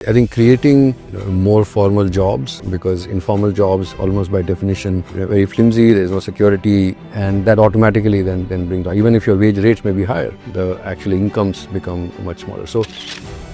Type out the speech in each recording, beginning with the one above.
I think creating more formal jobs, because informal jobs almost by definition are very flimsy, there's no security, and that automatically then brings down, even if your wage rates may be higher, the actual incomes become much smaller. So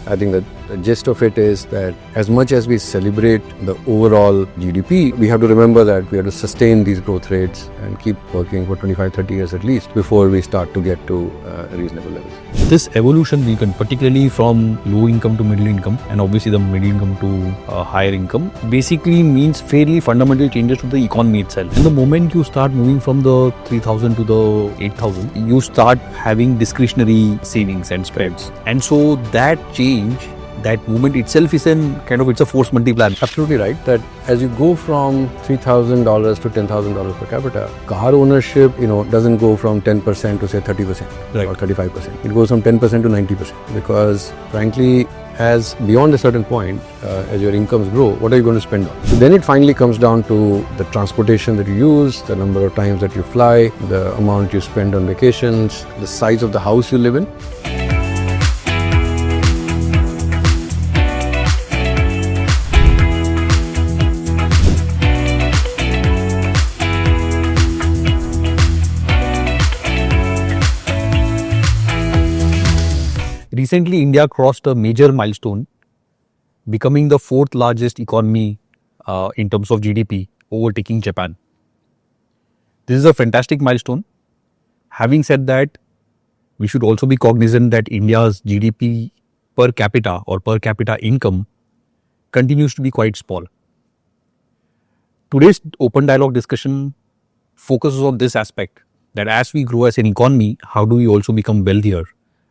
I think that the gist of it is that as much as we celebrate the overall GDP, we have to remember that we have to sustain these growth rates and keep working for 25-30 years at least before we start to get to reasonable levels. This evolution, Neelkanth, particularly from low income to middle income and obviously the middle income to higher income, basically means fairly fundamental changes to the economy itself. And the moment you start moving from the 3,000 to the 8,000, you start having discretionary savings and spreads. And so that change, that movement itself is it's a force multiplier. Absolutely right, that as you go from $3,000 to $10,000 per capita, car ownership, doesn't go from 10% to say 30% right. or 35%. It goes from 10% to 90% because frankly, as beyond a certain point, as your incomes grow, what are you going to spend on? So then it finally comes down to the transportation that you use, the number of times that you fly, the amount you spend on vacations, the size of the house you live in. Recently, India crossed a major milestone, becoming the fourth largest economy in terms of GDP, overtaking Japan. This is a fantastic milestone. Having said that, we should also be cognizant that India's GDP per capita or per capita income continues to be quite small. Today's open dialogue discussion focuses on this aspect, that as we grow as an economy, how do we also become wealthier,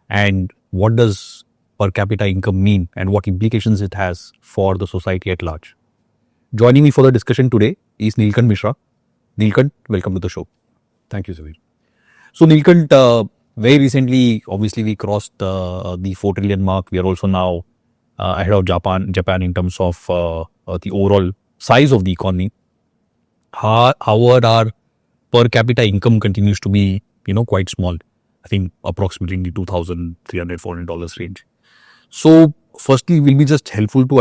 and what does per capita income mean and what implications it has for the society at large. Joining me for the discussion today is Neelkanth Mishra. Neelkanth, welcome to the show. Thank you, Sabir. So Neelkanth, very recently, obviously we crossed the 4 trillion mark. We are also now ahead of Japan in terms of the overall size of the economy. However, our per capita income continues to be, quite small. I think approximately in the $2,300, $400 range. So firstly, will be just helpful to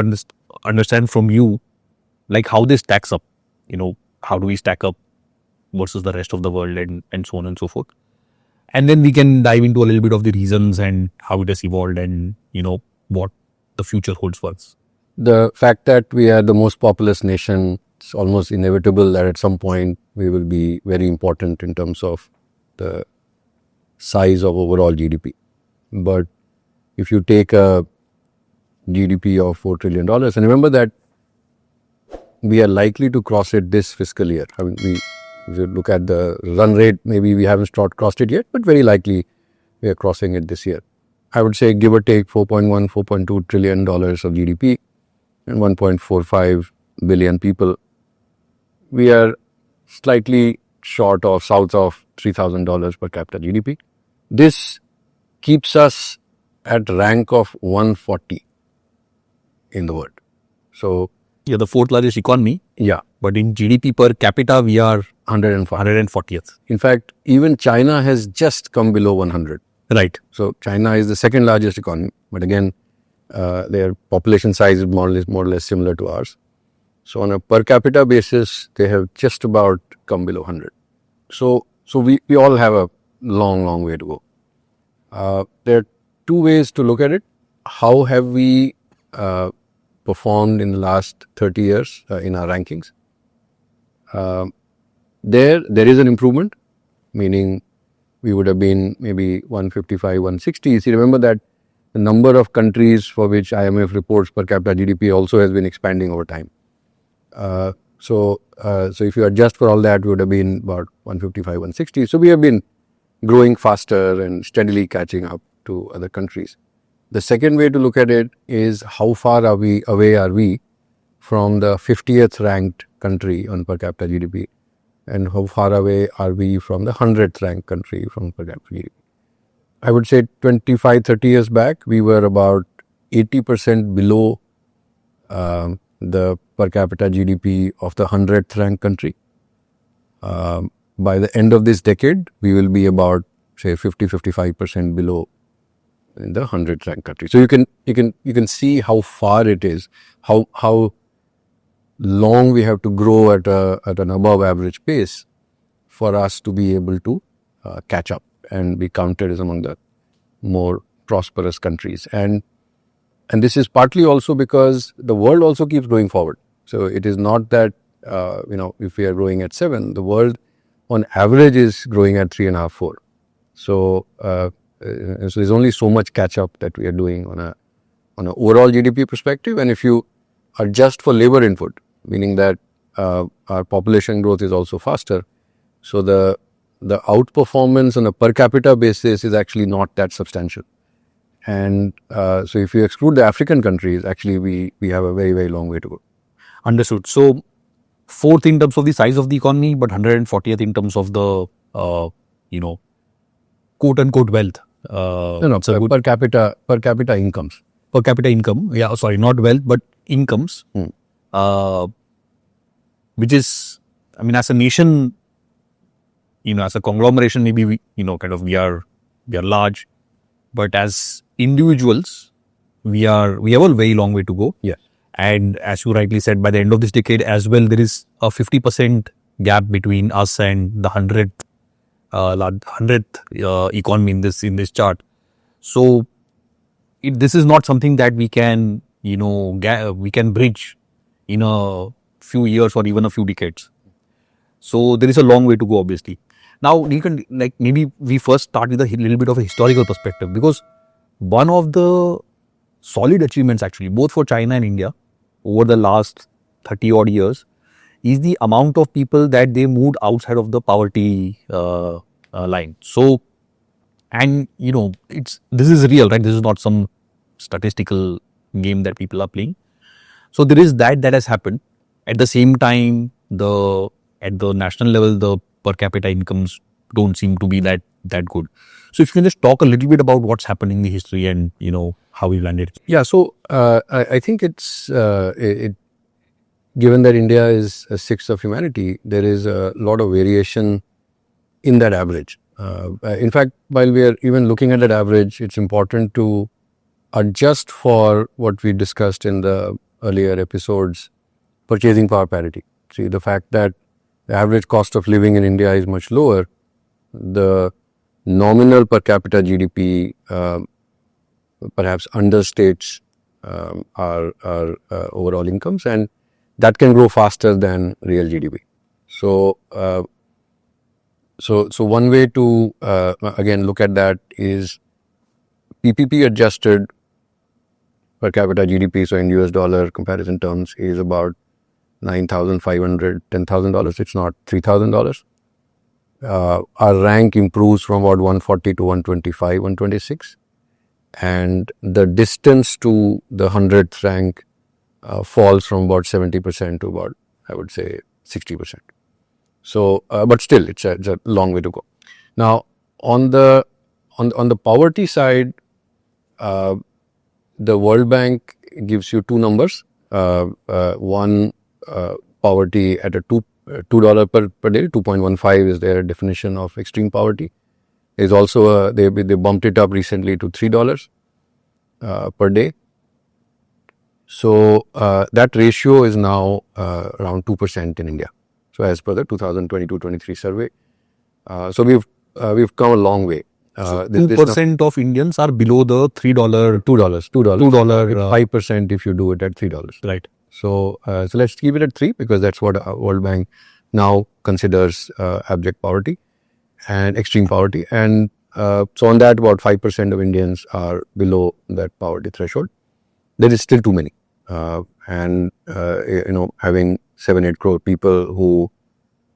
understand from you, like how this stacks up. How do we stack up versus the rest of the world and so on and so forth. And then we can dive into a little bit of the reasons and how it has evolved and, what the future holds for us. The fact that we are the most populous nation, it's almost inevitable that at some point we will be very important in terms of the size of overall GDP. But if you take a GDP of $4 trillion, and remember that we are likely to cross it this fiscal year. I mean, if you look at the run rate, maybe we haven't crossed it yet, but very likely we are crossing it this year. I would say give or take $4.1, $4.2 trillion of GDP and 1.45 billion people. We are slightly short of south of $3,000 per capita GDP. This keeps us at rank of 140 in the world. So you're the fourth largest economy. Yeah. But in GDP per capita, we are 140th. In fact, even China has just come below 100. Right. So China is the second largest economy, but again, their population size is more or less similar to ours. So on a per capita basis, they have just about come below 100. So we all have a long way to go. There are two ways to look at it. How have we performed in the last 30 years in our rankings? There is an improvement, meaning we would have been maybe 155, 160. See, remember that the number of countries for which IMF reports per capita GDP also has been expanding over time. So if you adjust for all that, we would have been about 155, 160. So we have been growing faster and steadily catching up to other countries. The second way to look at it is how far away are we from the 50th ranked country on per capita GDP, and how far away are we from the 100th ranked country from per capita GDP. I would say 25, 30 years back, we were about 80% below the per capita GDP of the 100th ranked country. By the end of this decade, we will be about, say, 50-55% below in the 100th ranked country. So you can see how far it is, how long we have to grow at an above average pace for us to be able to catch up and be counted as among the more prosperous countries. And this is partly also because the world also keeps going forward. So it is not that if we are growing at 7, the world on average is growing at 3.5, 4. So there's only so much catch up that we are doing on an overall GDP perspective. And if you adjust for labor input, meaning that our population growth is also faster, so the outperformance on a per capita basis is actually not that substantial. And so if you exclude the African countries, actually we have a very, very long way to go. Understood. So, fourth in terms of the size of the economy, but 140th in terms of the, quote unquote wealth. Per capita incomes. Per capita income. Yeah, sorry, not wealth, but incomes. Which is, I mean, as a nation, as a conglomeration, maybe we are large, but as individuals, we have a very long way to go. Yeah. And as you rightly said, by the end of this decade as well, there is a 50% gap between us and the 100th economy in this chart. So this is not something that we can bridge in a few years or even a few decades. So there is a long way to go, obviously. Now, maybe we first start with a little bit of a historical perspective, because one of the solid achievements actually, both for China and India over the last 30 odd years, is the amount of people that they moved outside of the poverty line. So, and this is real, right? This is not some statistical game that people are playing. So there is that has happened. At the same time, at the national level, the per capita incomes don't seem to be that good. So if you can just talk a little bit about what's happened in the history and how we landed. Yeah, so I think it's given that India is a sixth of humanity, there is a lot of variation in that average. In fact, while we are even looking at that average, it's important to adjust for what we discussed in the earlier episodes, purchasing power parity. See, the fact that the average cost of living in India is much lower, the nominal per capita GDP perhaps understates our overall incomes, and that can grow faster than real GDP. So, so one way to again look at that is PPP adjusted per capita GDP. So in US dollar comparison terms is about $9,500, $10,000. It's not $3,000. Our rank improves from about 140 to 125, 126. And the distance to the 100th rank falls from about 70% to about, I would say, 60%. So, but still, it's a long way to go. Now, on the poverty side, the World Bank gives you two numbers. One, poverty at a $2 per day, 2.15 is their definition of extreme poverty. Is also they bumped it up recently to $3 per day. So that ratio is now around 2% in India. So as per the 2022-23 survey, so we've come a long way. 2% of Indians are below the $2. 5% if you do it at $3. Right. So so let's keep it at 3 because that's what World Bank now considers abject poverty and extreme poverty. And so on that, about 5% of Indians are below that poverty threshold. There is still too many. And having 7-8 crore people who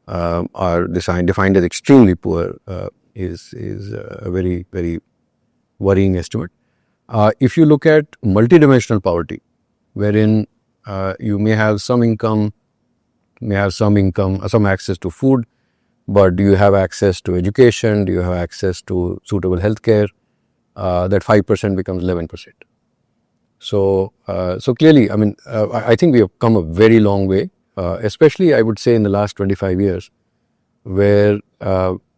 are defined as extremely poor is a very, very worrying estimate. If you look at multidimensional poverty, wherein you may have some income, some access to food, but do you have access to education? Do you have access to suitable healthcare? That 5% becomes 11%. So, so clearly, I mean, I think we have come a very long way, especially I would say in the last 25 years, where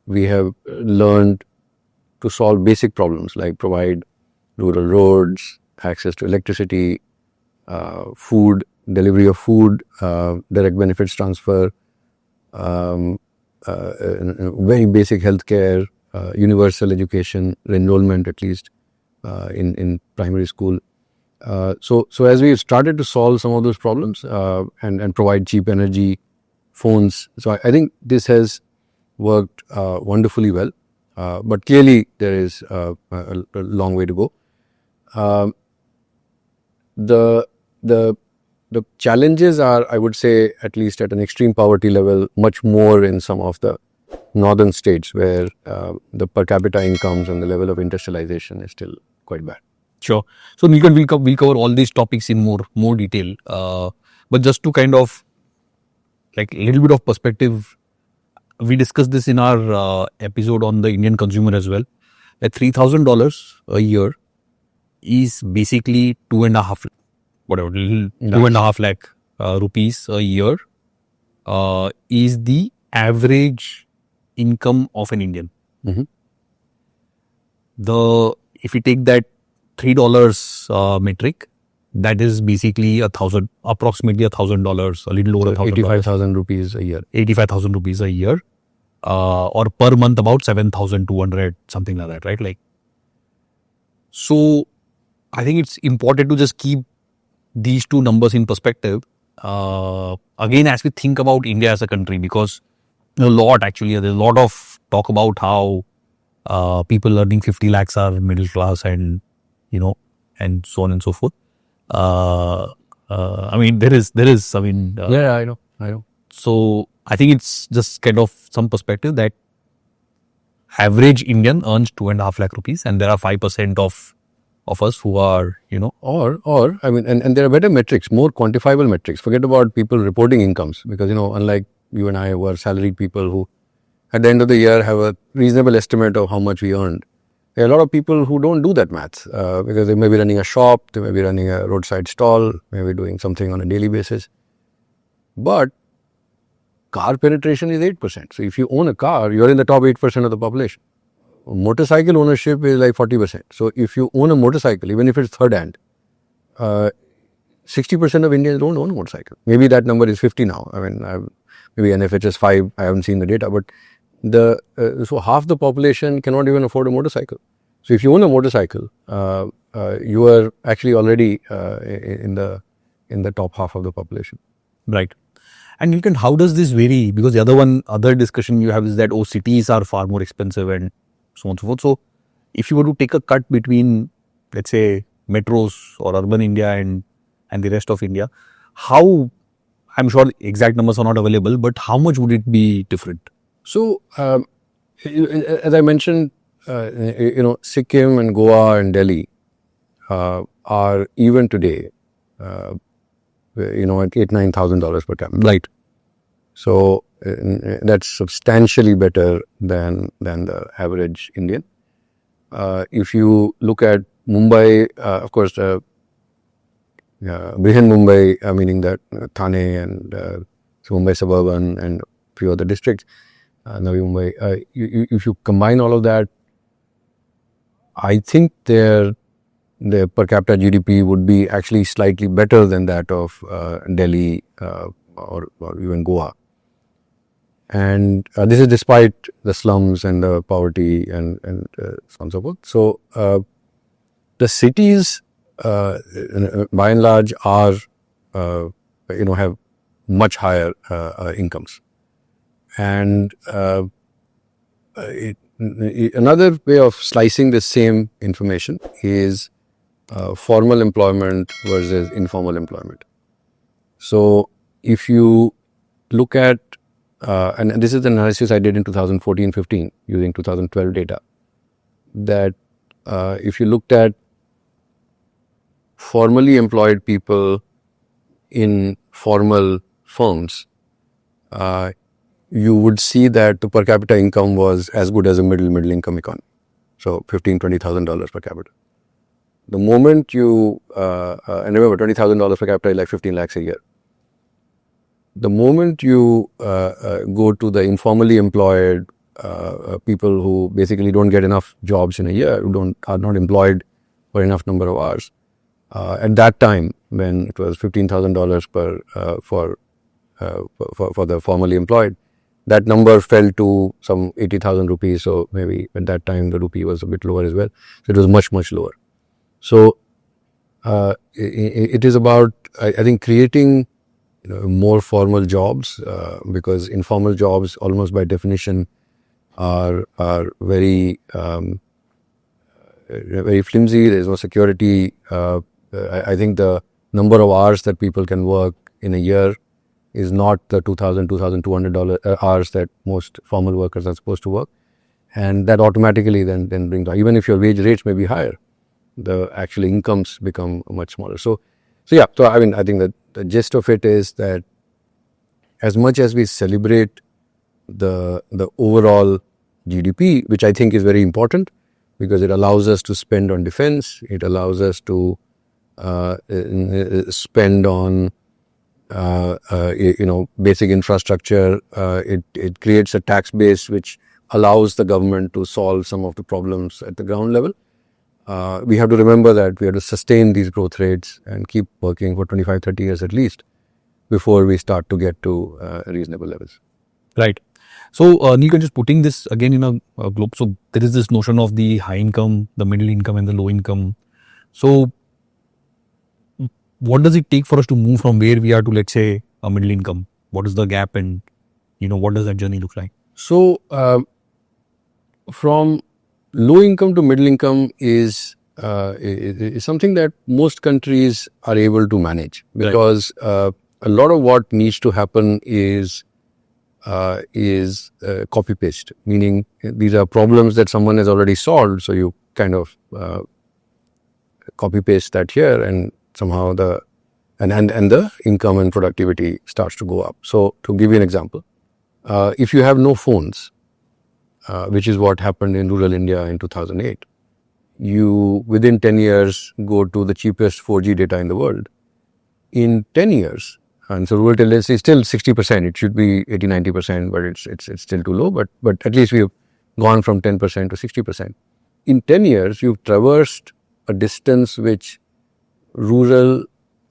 we have learned to solve basic problems like provide rural roads, access to electricity, food, delivery of food, direct benefits transfer, very basic healthcare, universal education, enrollment at least in primary school. So as we started to solve some of those problems and provide cheap energy, phones, so I think this has worked wonderfully well. But clearly there is a long way to go. The challenges are, I would say, at least at an extreme poverty level, much more in some of the northern states where the per capita incomes and the level of industrialization is still quite bad. Sure. So Neelkanth, we'll cover all these topics in more detail. But just to kind of like a little bit of perspective, we discussed this in our episode on the Indian consumer as well. At $3,000 a year is basically 2.5 lakh rupees a year is the average income of an Indian. Mhm. If you take that $3 metric, that is basically approximately $1,000, a little over So $1,000. 85,000 rupees a year. 85,000 rupees a year, or per month about 7,200, something like that, right? Like, so I think it's important to just keep these two numbers in perspective. Again, as we think about India as a country, because there's a lot of talk about how people earning 50 lakhs are middle class and and so on and so forth. I mean, there is. I mean, Yeah, I know. So I think it's just kind of some perspective that average Indian earns 2.5 lakh rupees, and there are 5% of us who are Or I mean, and there are better metrics, more quantifiable metrics. Forget about people reporting incomes, because unlike you and I, who are salaried people who at the end of the year have a reasonable estimate of how much we earned. There are a lot of people who don't do that math because they may be running a shop, they may be running a roadside stall, maybe doing something on a daily basis. But car penetration is 8%. So if you own a car, you're in the top 8% of the population. Motorcycle ownership is like 40%. So if you own a motorcycle, even if it's third hand, 60% of Indians don't own a motorcycle. Maybe that number is 50 now. I mean, maybe NFH is 5. I haven't seen the data, but so half the population cannot even afford a motorcycle. So if you own a motorcycle, you are actually already in the top half of the population. right. And Neelkanth, how does this vary? Because the other discussion you have is that cities are far more expensive and so on and so forth. So if you were to take a cut between, let's say, metros or urban India and the rest of India, how, I'm sure exact numbers are not available, but how much would it be different? So as I mentioned, Sikkim and Goa and Delhi are even today, at $8,000-9,000 per capita. Right. So that's substantially better than the average Indian. If you look at Mumbai, of course, Brihan Mumbai, meaning that Thane and Mumbai suburban and few other districts, Navi Mumbai. If you combine all of that, I think their per capita GDP would be actually slightly better than that of Delhi or even Goa. And this is despite the slums and the poverty and so on and so forth. So the cities, by and large, are have much higher incomes. And another way of slicing the same information is formal employment versus informal employment. So if you look at, and this is the analysis I did in 2014-15 using 2012 data, that if you looked at formally employed people in formal firms, you would see that the per capita income was as good as a middle income economy. So $15,000-20,000 per capita. The moment you, and remember $20,000 per capita is like 15 lakhs a year. The moment you go to the informally employed people who basically don't get enough jobs in a year, who are not employed for enough number of hours. At that time, when it was $15,000 for the formally employed, that number fell to some 80,000 rupees. So maybe at that time the rupee was a bit lower as well. So it was much lower. So it is about, I think, creating more formal jobs, because informal jobs almost by definition are very very flimsy. There is no security. I think the number of hours that people can work in a year is not the $2,200 hours that most formal workers are supposed to work, and that automatically then brings down. Even if your wage rates may be higher, the actual incomes become much smaller. So yeah. So I mean, I think that the gist of it is that as much as we celebrate the overall GDP, which I think is very important because it allows us to spend on defense, it allows us to spend on basic infrastructure. It creates a tax base which allows the government to solve some of the problems at the ground level. We have to remember that we have to sustain these growth rates and keep working for 25-30 years at least before we start to get to reasonable levels. Right. So, Neelkanth, just putting this again in a globe. So, there is this notion of the high income, the middle income, and the low income. So, what does it take for us to move from where we are to, let's say, a middle income? What is the gap, and what does that journey look like? So, from low income to middle income is something that most countries are able to manage, because a lot of what needs to happen is copy paste, meaning these are problems that someone has already solved. So you kind of copy paste that here, and somehow the income and productivity starts to go up. So to give you an example, if you have no phones, which is what happened in rural India in 2008, you within 10 years go to the cheapest 4G data in the world. In 10 years, and so rural literacy is still 60%. It should be 80-90%, but it's still too low. But at least we've gone from 10% to 60%. In 10 years, you've traversed a distance which rural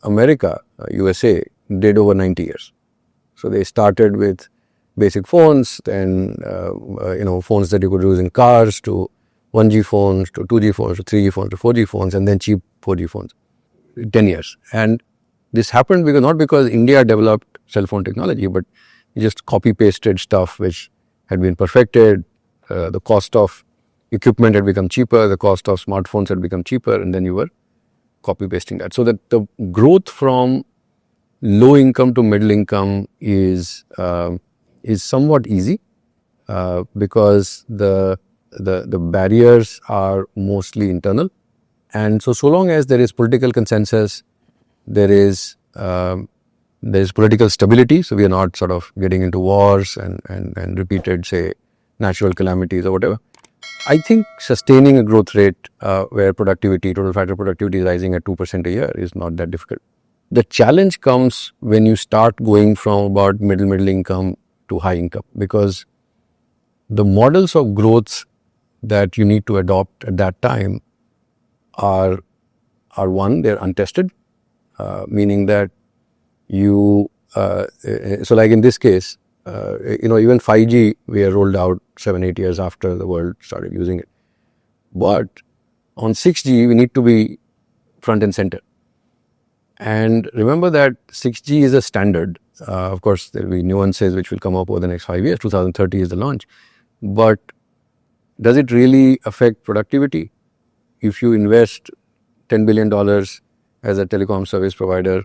America, USA, did over 90 years. So they started with basic phones, then phones that you could use in cars, to 1G phones, to 2G phones, to 3G phones, to 4G phones, and then cheap 4G phones. 10 years. And this happened not because India developed cell phone technology, but just copy pasted stuff which had been perfected. The cost of equipment had become cheaper, the cost of smartphones had become cheaper, and then you were copy pasting that. So that the growth from low income to middle income is somewhat easy, because the barriers are mostly internal, and so long as there is political consensus, there is political stability. So we are not sort of getting into wars and repeated, say, natural calamities or whatever. I think sustaining a growth rate where total factor productivity is rising at 2% a year is not that difficult. The challenge comes when you start going from about middle income to high income, because the models of growth that you need to adopt at that time are one, they're untested, meaning that you, so like in this case, even 5G, we are rolled out 7-8 years after the world started using it. But on 6G, we need to be front and center. And remember that 6G is a standard. Of course, there will be nuances which will come up over the next 5 years. 2030 is the launch. But does it really affect productivity? If you invest $10 billion as a telecom service provider,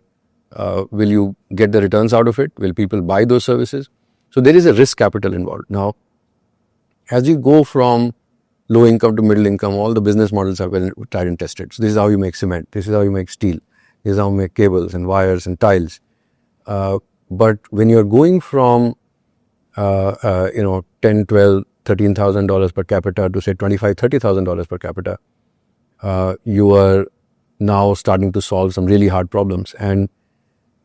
will you get the returns out of it? Will people buy those services? So there is a risk capital involved. Now, as you go from low income to middle income, all the business models are well tried and tested. So this is how you make cement. This is how you make steel. This is how you make cables and wires and tiles. But when you're going from $10, $12, $13,000 per capita to say $25,000, $30,000 per capita, you are now starting to solve some really hard problems, and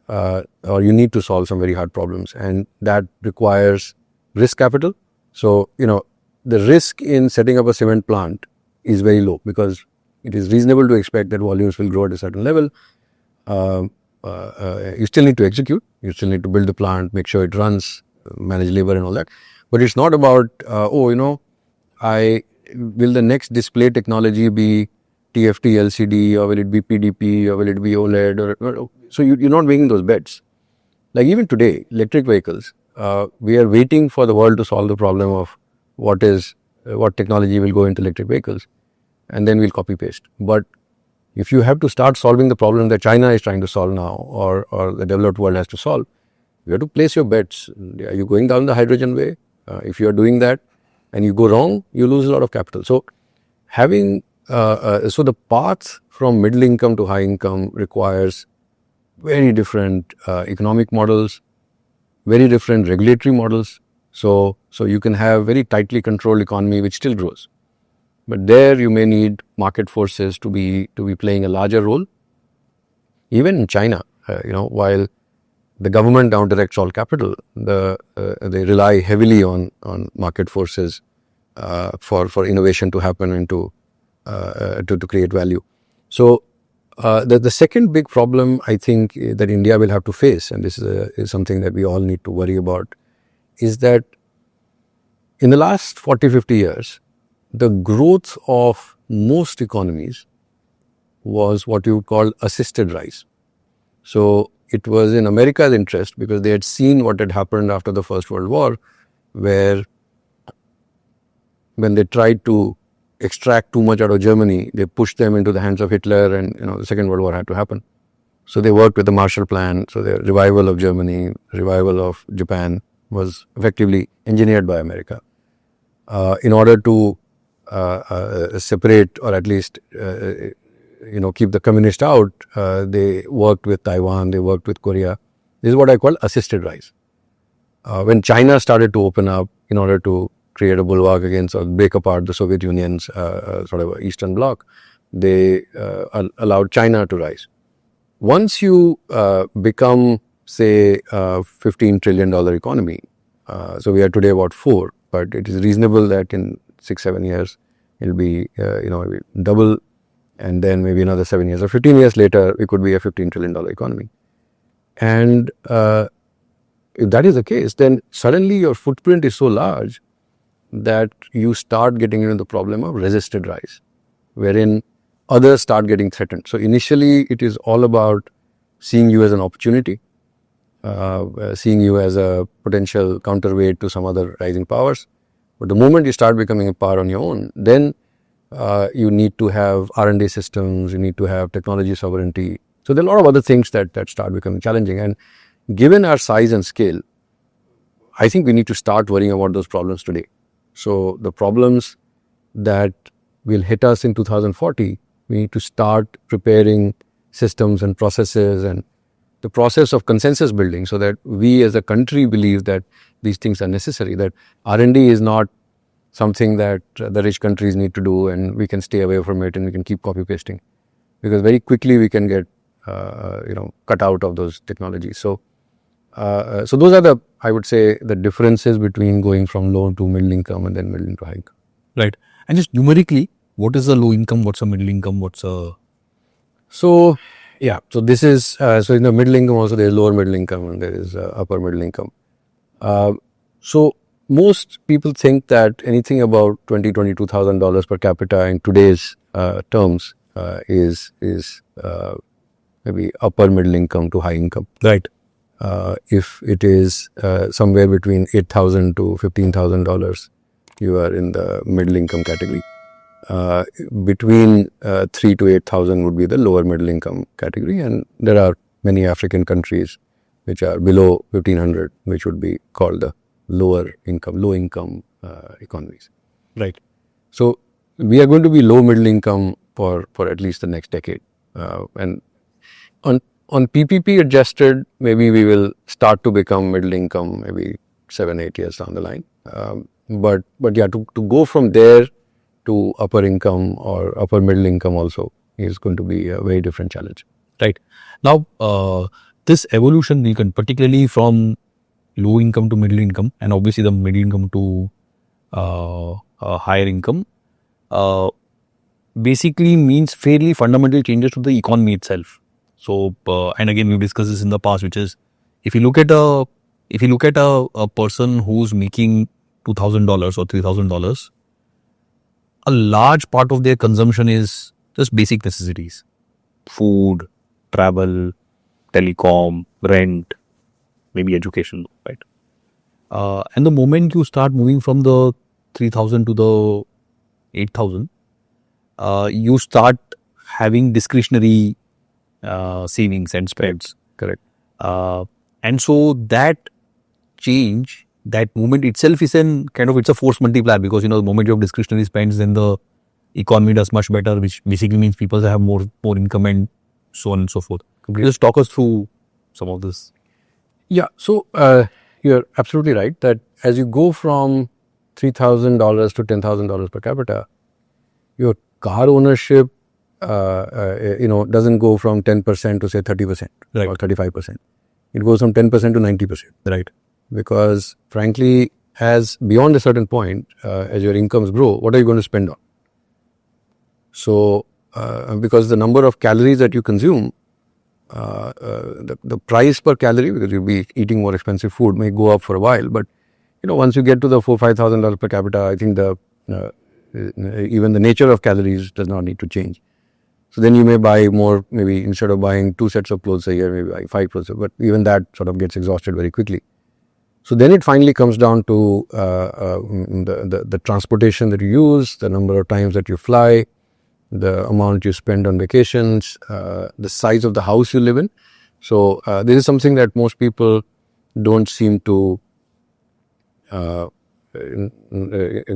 or you need to solve some very hard problems, and that requires risk capital. So the risk in setting up a cement plant is very low, because it is reasonable to expect that volumes will grow at a certain level. You still need to execute, you still need to build the plant, make sure it runs, manage labor and all that. But it's not about, will the next display technology be TFT LCD, or will it be PDP, or will it be OLED? So you're not making those bets. Like even today, electric vehicles, we are waiting for the world to solve the problem of what technology will go into electric vehicles, and then we'll copy paste. But if you have to start solving the problem that China is trying to solve now, or the developed world has to solve, you have to place your bets. Are you going down the hydrogen way? If you are doing that and you go wrong, you lose a lot of capital. So having so the path from middle income to high income requires very different economic models, very different regulatory models. So you can have very tightly controlled economy which still grows, but there you may need market forces to be playing a larger role. Even in China, while the government now directs all capital, they rely heavily on market forces for innovation to happen and to create value. So the second big problem I think that India will have to face, and this is something that we all need to worry about, is that in the last 40-50 years, the growth of most economies was what you would call assisted rise. So it was in America's interest, because they had seen what had happened after the First World War, where when they tried to extract too much out of Germany, they pushed them into the hands of Hitler, and the Second World War had to happen. So they worked with the Marshall Plan. So the revival of Germany, revival of Japan was effectively engineered by America in order to separate, or at least keep the communists out. They worked with Taiwan, they worked with Korea. This is what I call assisted rise. When China started to open up in order to create a bulwark against or break apart the Soviet Union's sort of Eastern Bloc, they allowed China to rise. Once you become, say, a $15 trillion economy, so we are today about 4, but it is reasonable that in 6-7 years it'll be double, and then maybe another 7 years or 15 years later we could be a $15 trillion economy. And if that is the case, then suddenly your footprint is so large that you start getting into the problem of resisted rise, wherein others start getting threatened. So initially it is all about seeing you as an opportunity, seeing you as a potential counterweight to some other rising powers. But the moment you start becoming a power on your own, then you need to have R&D systems, you need to have technology sovereignty. So there are a lot of other things that start becoming challenging. And given our size and scale, I think we need to start worrying about those problems today. So the problems that will hit us in 2040, we need to start preparing systems and processes and the process of consensus building, so that we as a country believe that these things are necessary, that R&D is not something that the rich countries need to do and we can stay away from it and we can keep copy pasting, because very quickly we can get cut out of those technologies. So those are I would say the differences between going from low to middle income and then middle into high income. Right. And just numerically, what is a low income? What's a middle income? What's a... So this is, so in the middle income also there is lower middle income and there is upper middle income. So most people think that anything about $22,000 per capita in today's terms is maybe upper middle income to high income. Right. If it is somewhere between $8,000 to $15,000, you are in the middle income category. Between 3 to 8,000 would be the lower middle income category, and there are many African countries which are below 1,500, which would be called the low income economies. Right. So we are going to be low middle income for at least the next decade, and on PPP adjusted, maybe we will start to become middle income maybe 7-8 years down the line. But yeah, to go from there to upper income or upper middle income also is going to be a very different challenge. Right. Now, this evolution, Neelkanth, particularly from low income to middle income, and obviously the middle income to higher income, basically means fairly fundamental changes to the economy itself. So, and again, we've discussed this in the past, which is if you look at a person who's making $2,000 or $3,000, a large part of their consumption is just basic necessities: food, travel, telecom, rent, maybe education, right? And the moment you start moving from the 3,000 to the 8,000, you start having discretionary savings and spends. Correct. And so that change, that movement itself is it's a force multiplier, because the moment you have discretionary spends, then the economy does much better, which basically means people have more income and so on and so forth. Could you just talk us through some of this? Yeah. So you're absolutely right that as you go from $3,000 to $10,000 per capita, your car ownership, doesn't go from 10% to say 30% or 35%. It goes from 10% to 90%. Right. Because frankly, as beyond a certain point, as your incomes grow, what are you going to spend on? So, because the number of calories that you consume, the price per calorie, because you'll be eating more expensive food, may go up for a while. But once you get to the $4,000-5,000 per capita, I think even the nature of calories does not need to change. So then you may buy more, maybe instead of buying 2 sets of clothes a year, maybe buy 5 clothes. But even that sort of gets exhausted very quickly. So then it finally comes down to the transportation that you use, the number of times that you fly, the amount you spend on vacations, the size of the house you live in. So this is something that most people don't seem to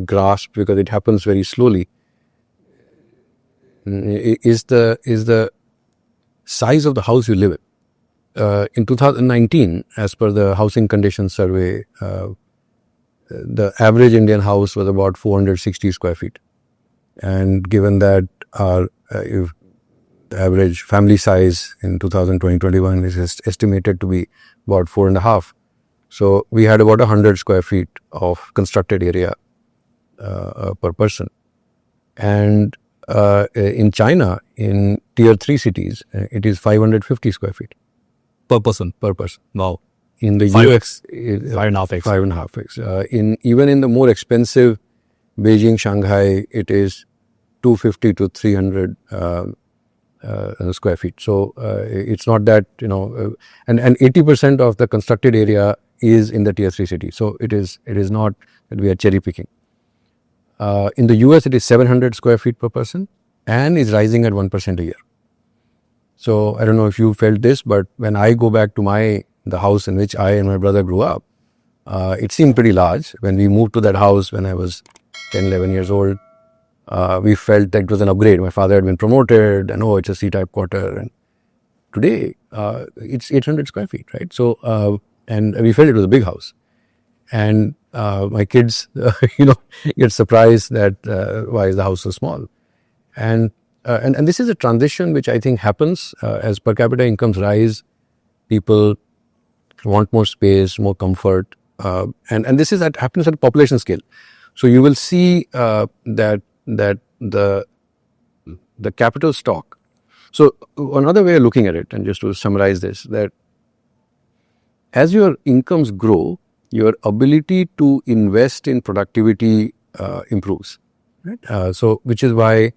grasp, because it happens very slowly. Is the size of the house you live in. In 2019, as per the Housing Conditions Survey, the average Indian house was about 460 square feet. And given that if the average family size in 2020-21 is estimated to be about 4.5, so we had about 100 square feet of constructed area per person. And in China, in tier 3 cities, it is 550 square feet. Per person. Wow. In the 5x, US, 5.5x. 5.5x. Even in the more expensive Beijing, Shanghai, it is 250 to 300 square feet. So it's not that, and 80% of the constructed area is in the tier 3 city. So it is not that we are cherry picking. In the US, it is 700 square feet per person and is rising at 1% a year. So I don't know if you felt this, but when I go back to the house in which I and my brother grew up, it seemed pretty large. When we moved to that house when I was 10, 11 years old, we felt that it was an upgrade. My father had been promoted and it's a C-type quarter. And today, it's 800 square feet, right? So, and we felt it was a big house. And my kids, get surprised that why is the house so small? And this is a transition which I think happens as per capita incomes rise. People want more space, more comfort, and this happens at a population scale. So you will see that the capital stock. So another way of looking at it, and just to summarize this, that as your incomes grow, your ability to invest in productivity improves. Right? So which is why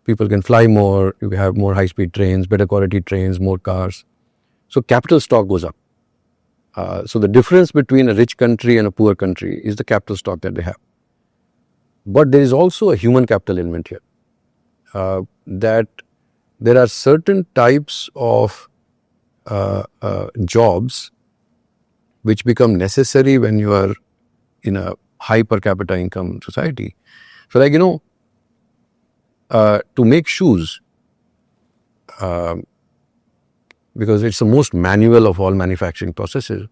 people can fly more, you have more high-speed trains, better quality trains, more cars. So capital stock goes up. So the difference between a rich country and a poor country is the capital stock that they have. But there is also a human capital element here. That there are certain types of jobs which become necessary when you are in a high per capita income society. So like, to make shoes, because it's the most manual of all manufacturing processes,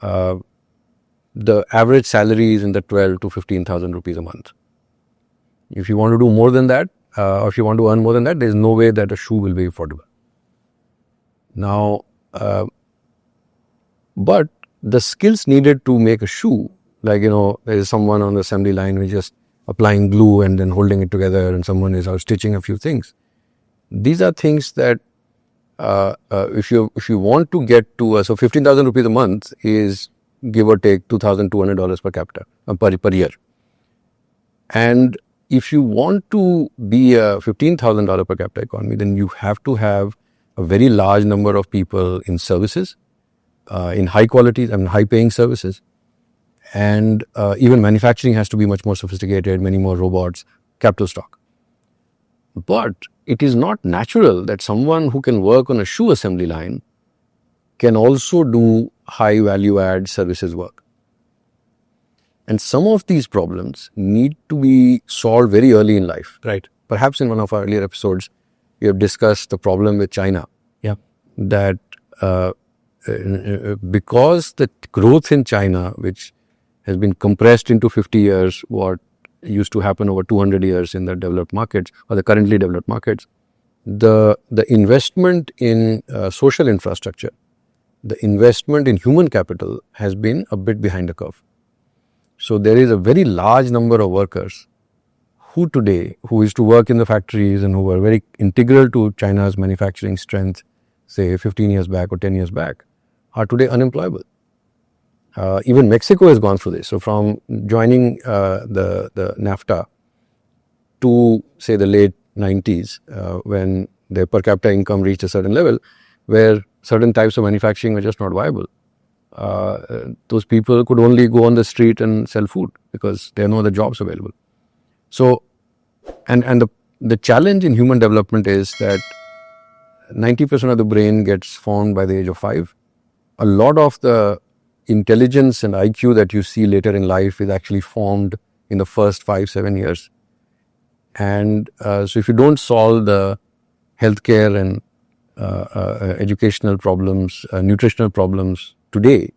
the average salary is in the 12 to 15,000 rupees a month. If you want to do more than that, or if you want to earn more than that, there is no way that a shoe will be affordable. Now, but the skills needed to make a shoe, like, there is someone on the assembly line who just applying glue and then holding it together, and someone is out stitching a few things. These are things that if you want to get to so 15,000 rupees a month is give or take $2,200 per capita per year, and if you want to be a $15,000 per capita economy, then you have to have a very large number of people in services, in high quality, high paying services, and even manufacturing has to be much more sophisticated, many more robots, capital stock. But it is not natural that someone who can work on a shoe assembly line can also do high value add services work. And some of these problems need to be solved very early in life. Right. Perhaps in one of our earlier episodes, we have discussed the problem with China. Yeah. That because the growth in China, which has been compressed into 50 years, what used to happen over 200 years in the developed markets or the currently developed markets, the investment in social infrastructure, the investment in human capital has been a bit behind the curve. So there is a very large number of workers who today, who used to work in the factories and who were very integral to China's manufacturing strength, say 15 years back or 10 years back, are today unemployable. Even Mexico has gone through this. So from joining the NAFTA to say the late 90s, when their per capita income reached a certain level, where certain types of manufacturing were just not viable. Those people could only go on the street and sell food because there are no other jobs available. So, and the challenge in human development is that 90% of the brain gets formed by the age of 5. A lot of the intelligence and IQ that you see later in life is actually formed in the first 5-7 years. And so if you don't solve the healthcare and educational problems, nutritional problems today,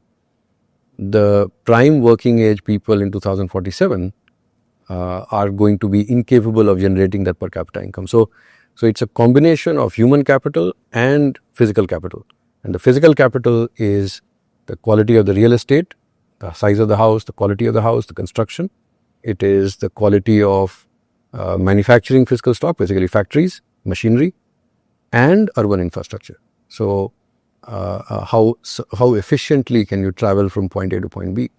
the prime working age people in 2047 are going to be incapable of generating that per capita income. So it's a combination of human capital and physical capital. And the physical capital is the quality of the real estate, the size of the house, the quality of the house, the construction. It is the quality of manufacturing physical stock, basically factories, machinery, and urban infrastructure. So how efficiently can you travel from point A to point B?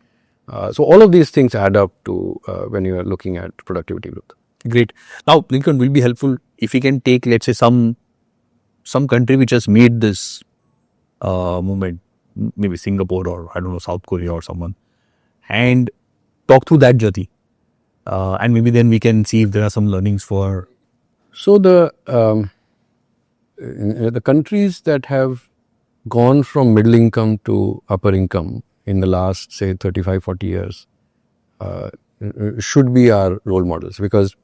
So all of these things add up to when you are looking at productivity growth. Great. Now, Neelkanth, will be helpful if we can take, let's say, some country which has made this movement, maybe Singapore or I don't know, South Korea or someone, and talk through that journey. And maybe then we can see if there are some learnings for. So the countries that have gone from middle income to upper income in the last, say, 35-40 years should be our role models, because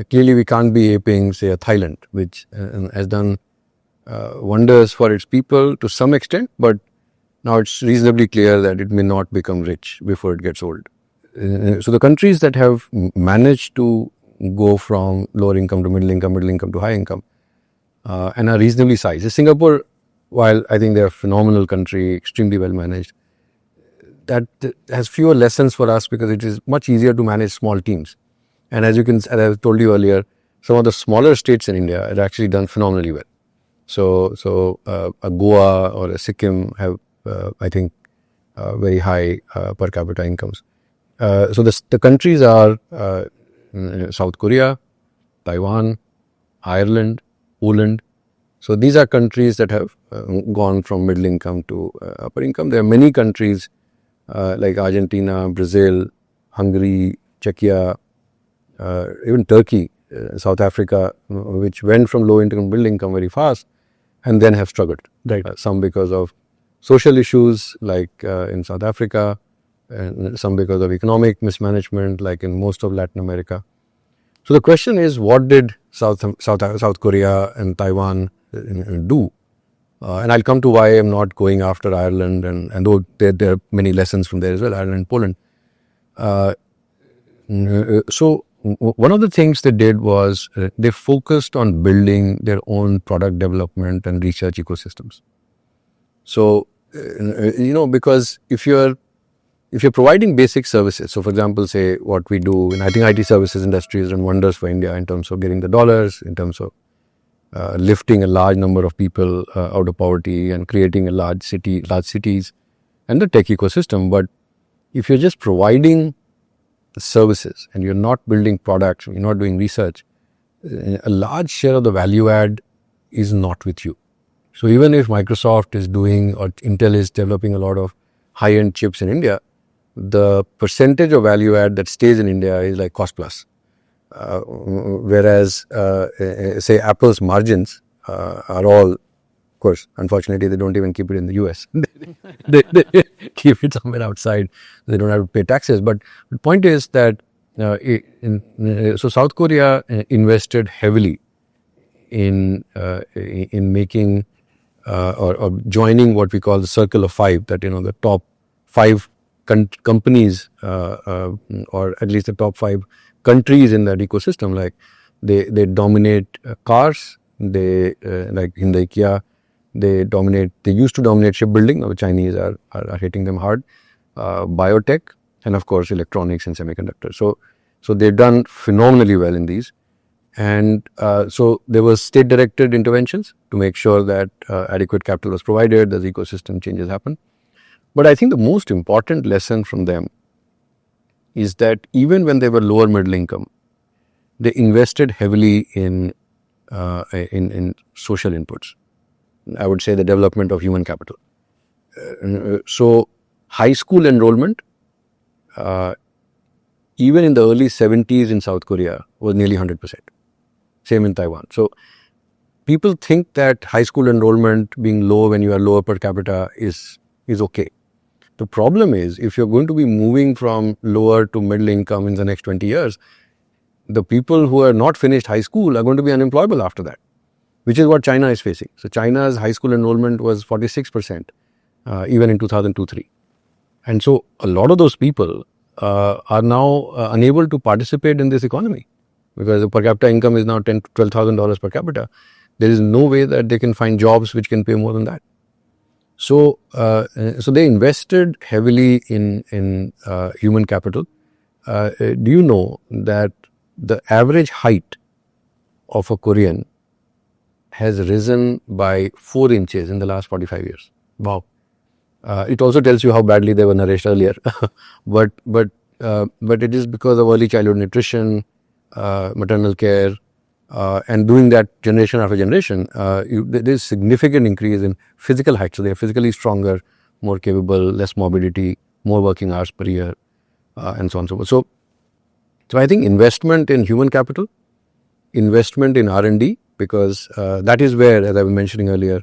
clearly we can't be aping, say, a Thailand, which has done wonders for its people to some extent, but now it's reasonably clear that it may not become rich before it gets old. So the countries that have managed to go from lower income to middle income to high income, and are reasonably sized. Singapore, while I think they're a phenomenal country, extremely well managed, that has fewer lessons for us because it is much easier to manage small teams. And as I told you earlier, some of the smaller states in India have actually done phenomenally well. So a Goa or a Sikkim have, I think, very high per capita incomes. So the countries are South Korea, Taiwan, Ireland, Poland. So these are countries that have gone from middle income to upper income. There are many countries like Argentina, Brazil, Hungary, Czechia, even Turkey, South Africa, which went from low income to middle income very fast and then have struggled. Right. Some because of social issues like in South Africa, and some because of economic mismanagement like in most of Latin America. So the question is, what did South Korea and Taiwan do? And I'll come to why I'm not going after Ireland, and though there are many lessons from there as well, Ireland and Poland. So one of the things they did was they focused on building their own product development and research ecosystems. So, because if you're if you're providing basic services, so for example, say what we do, and I think IT services industry has done wonders for India in terms of getting the dollars, in terms of lifting a large number of people out of poverty and creating a large cities and the tech ecosystem. But if you're just providing services and you're not building products, you're not doing research, a large share of the value add is not with you. So even if Microsoft is doing or Intel is developing a lot of high-end chips in India, the percentage of value add that stays in India is like cost plus. Whereas, say, Apple's margins are all, of course, unfortunately, they don't even keep it in the US. they keep it somewhere outside. They don't have to pay taxes. But the point is that, so South Korea invested heavily in making or joining what we call the circle of five, that, the top five companies or at least the top five countries in that ecosystem. Like they dominate cars, they like in the IKEA, they used to dominate shipbuilding. Now the Chinese are hitting them hard, biotech, and of course electronics and semiconductors. So they've done phenomenally well in these. And so there was state directed interventions to make sure that adequate capital was provided, the ecosystem changes happen. But I think the most important lesson from them is that even when they were lower middle income, they invested heavily in social inputs. I would say the development of human capital. So high school enrollment, even in the early 70s in South Korea, was nearly 100%. Same in Taiwan. So people think that high school enrollment being low when you are lower per capita is okay. The problem is, if you're going to be moving from lower to middle income in the next 20 years, the people who are not finished high school are going to be unemployable after that, which is what China is facing. So China's high school enrollment was 46% even in 2002-03. And so a lot of those people are now unable to participate in this economy because the per capita income is now $10,000 to $12,000 per capita. There is no way that they can find jobs which can pay more than that. So they invested heavily in human capital. Do you know that the average height of a Korean has risen by 4 inches in the last 45 years? Wow. It also tells you how badly they were nourished earlier. but it is because of early childhood nutrition, maternal care, and doing that generation after generation, there is significant increase in physical height. So they are physically stronger, more capable, less morbidity, more working hours per year, and so on and so forth. So I think investment in human capital, investment in R&D, because that is where, as I was mentioning earlier,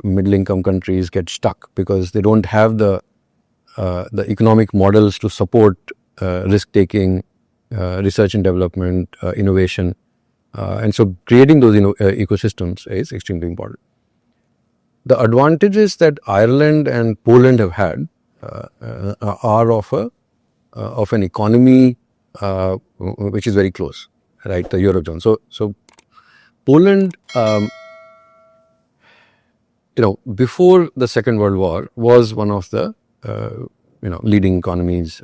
middle income countries get stuck because they don't have the economic models to support risk taking, research and development, innovation. And so creating those ecosystems is extremely important. The advantages that Ireland and Poland have had are of an economy which is very close, right? The Eurozone. So Poland, before the Second World War, was one of the leading economies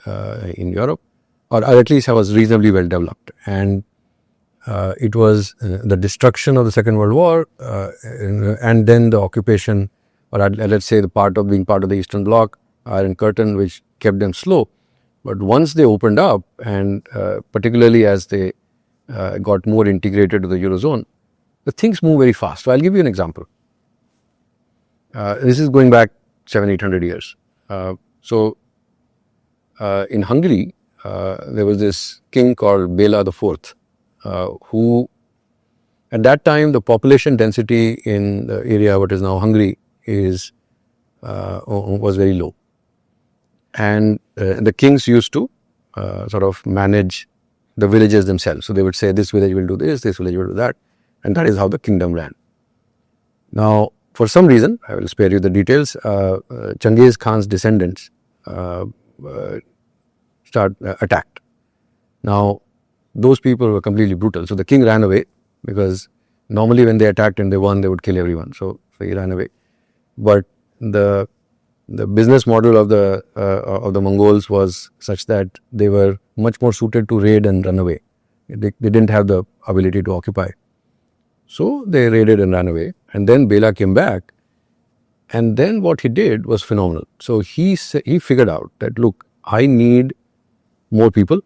in Europe, or at least was reasonably well developed. And it was the destruction of the Second World War and then the occupation, or let's say being part of the Eastern Bloc, Iron Curtain, which kept them slow. But once they opened up, and particularly as they got more integrated to the Eurozone, the things move very fast. So I'll give you an example. This is going back 700-800 years. In Hungary, there was this king called Bela IV, who at that time the population density in the area what is now Hungary was very low, and the kings used to sort of manage the villages themselves. So they would say, this village will do this village will do that, and that is how the kingdom ran. Now, for some reason, I will spare you the details, Genghis Khan's descendants attacked. Now, those people were completely brutal. So the king ran away, because normally when they attacked and they won, they would kill everyone. So he ran away. But the the business model of the Mongols was such that they were much more suited to raid and run away. They didn't have the ability to occupy. So they raided and ran away. And then Bela came back. And then what he did was phenomenal. So he figured out that, look, I need more people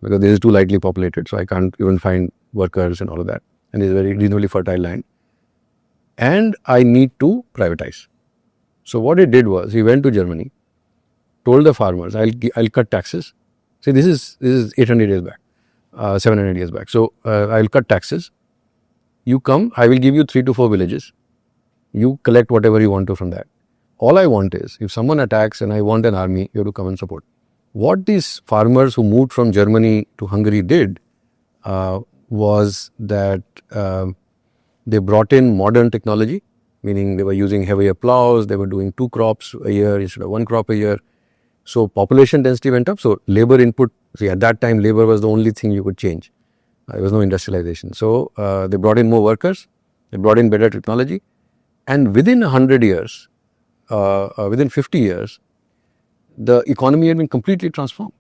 because this is too lightly populated. So I can't even find workers and all of that. And it's a very reasonably fertile land. And I need to privatize. So what he did was he went to Germany, told the farmers, I'll cut taxes. See, this is 800 years back, 700 years back. So I'll cut taxes. You come, I will give you 3 to 4 villages. You collect whatever you want to from that. All I want is, if someone attacks and I want an army, you have to come and support. What these farmers who moved from Germany to Hungary did was that they brought in modern technology, meaning they were using heavier plows, they were doing 2 crops a year instead of 1 crop a year. So population density went up. So labor input, see, at that time labor was the only thing you could change. There was no industrialization. So they brought in more workers, they brought in better technology. And within 100 years, within 50 years, the economy had been completely transformed.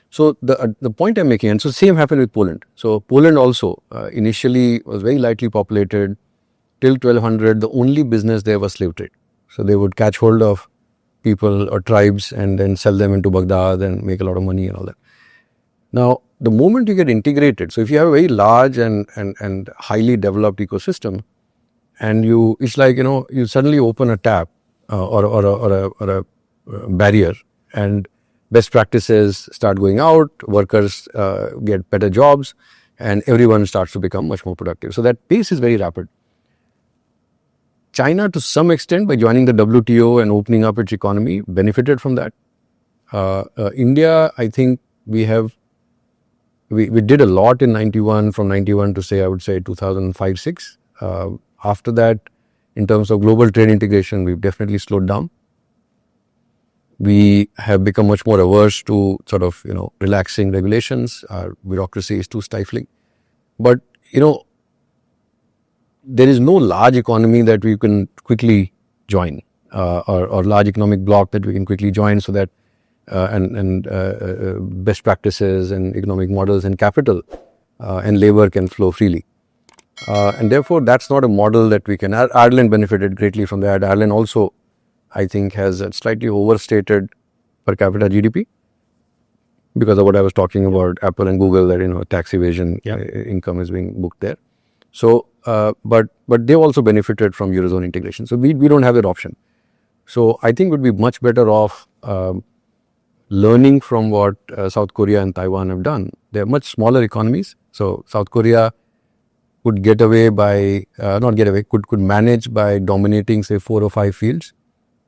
So the point I'm making, and so same happened with Poland. So Poland also initially was very lightly populated. Till 1200, the only business there was slave trade. So they would catch hold of people or tribes and then sell them into Baghdad and make a lot of money and all that. Now, the moment you get integrated, so if you have a very large and highly developed ecosystem, and it's like, you suddenly open a tap or a barrier, and best practices start going out, workers get better jobs, and everyone starts to become much more productive. So that pace is very rapid. China, to some extent, by joining the WTO and opening up its economy, benefited from that. India, I think we did a lot in 91, from 91 to say, I would say 2005-06. After that, in terms of global trade integration, we've definitely slowed down. We have become much more averse to sort of, relaxing regulations. Our bureaucracy is too stifling. But, there is no large economy that we can quickly join or large economic bloc that we can quickly join so that best practices and economic models and capital and labor can flow freely. And therefore, that's not a model that we can. Ireland benefited greatly from that. Ireland also, I think, has a slightly overstated per capita GDP because of what I was talking about, Apple and Google, that, tax evasion income is being booked there. So, but they also benefited from Eurozone integration. So, we don't have that option. So, I think we'd be much better off learning from what South Korea and Taiwan have done. They're much smaller economies. So, South Korea could get away by, could manage by dominating, say, 4 or 5 fields.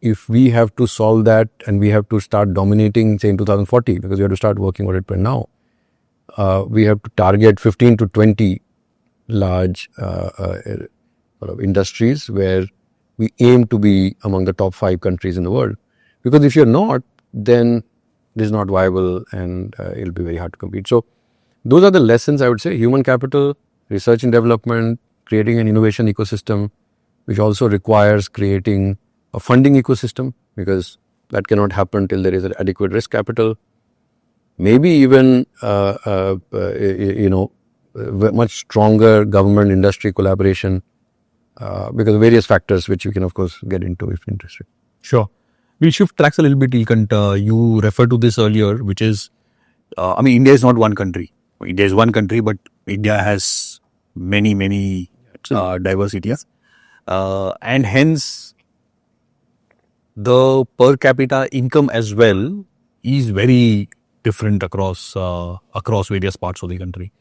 If we have to solve that and we have to start dominating, say, in 2040, because we have to start working on it right now, we have to target 15 to 20 large sort of industries where we aim to be among the top 5 countries in the world. Because if you're not, then it is not viable and it'll be very hard to compete. So those are the lessons, I would say: human capital, research and development, creating an innovation ecosystem, which also requires creating a funding ecosystem, because that cannot happen till there is an adequate risk capital. Maybe even, much stronger government industry collaboration because of various factors which you can, of course, get into if interested. Sure. We'll shift tracks a little bit, Neelkanth. You referred to this earlier, which is, India is not one country. India is one country, but India has many diversities. And hence, the per capita income as well is very different across various parts of the country.